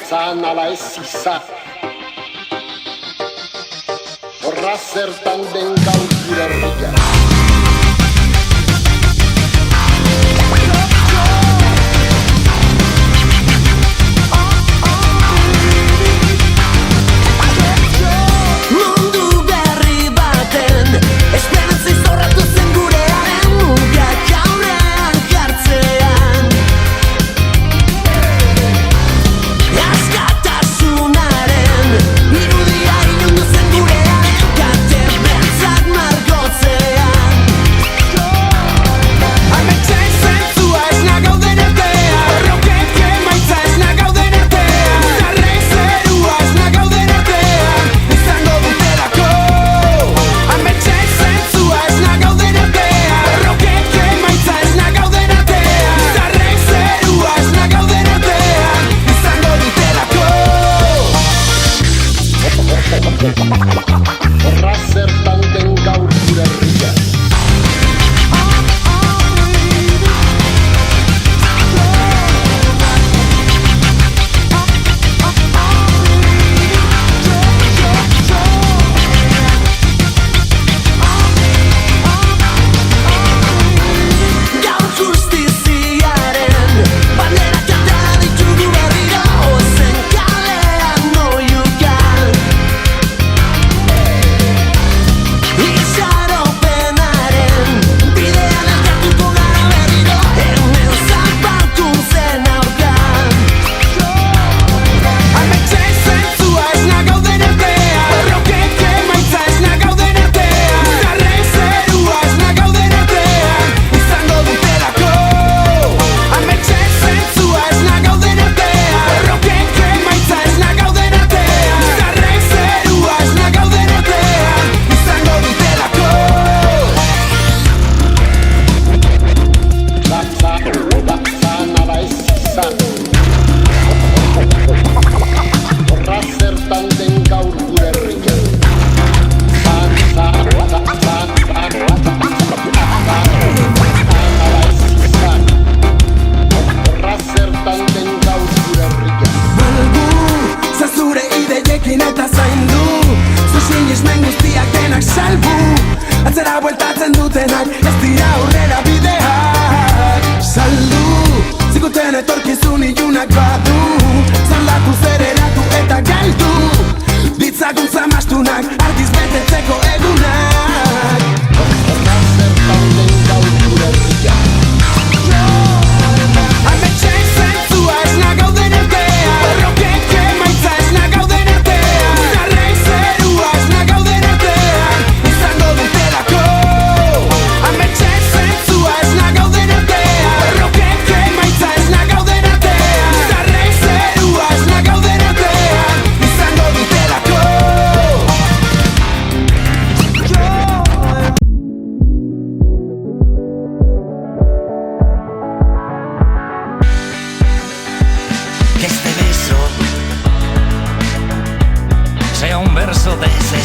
Sana la esisa Horra zertan den gaur gure herria Horra zertan den gaur gure herria Chase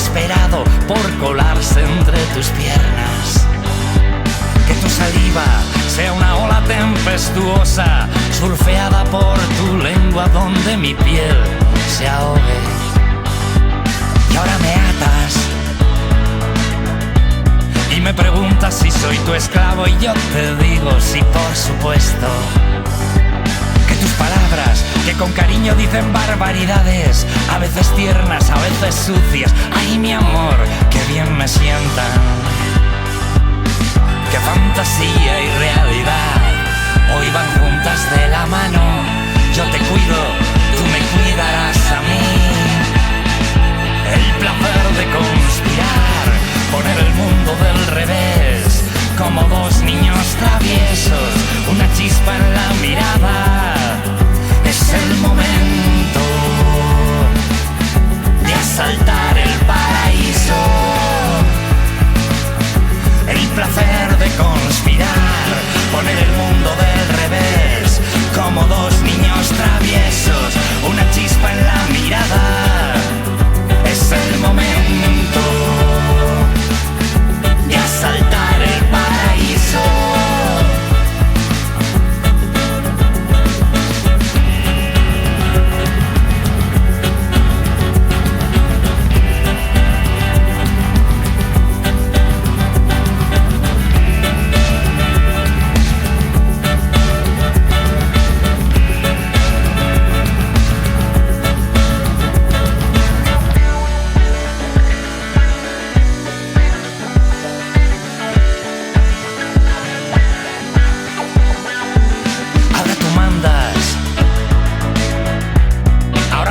desesperado por colarse entre tus piernas. Que tu saliva sea una ola tempestuosa, surfeada por tu lengua donde mi piel se ahogue. Y ahora me atas y me preguntas si soy tu esclavo, y yo te digo sí, por supuesto. Que tus palabras, que con cariño dicen barbaridades, a veces tiernas, a veces sucias, ay mi amor, que bien me sientan. Que fantasía y realidad hoy van juntas de la mano. Yo te cuido, tú me cuidarás a mí. El placer de conspirar, poner el mundo del revés, como dos niños traviesos, una chispa en la mirada. Es el momento de asaltar el paraíso. El placer de conspirar, poner el mundo del revés, como dos niños traviesos, una chispa en la mirada. Es el momento de asaltar el paraíso.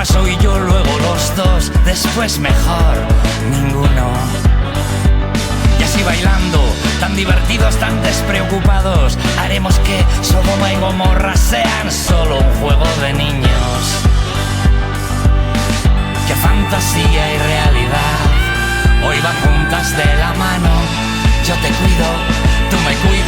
Soy yo, luego los dos, después mejor ninguno. Y así bailando, tan divertidos, tan despreocupados, haremos que Sodoma y Gomorra sean solo un juego de niños. Que fantasía y realidad hoy van juntas de la mano. Yo te cuido, tú me cuidas.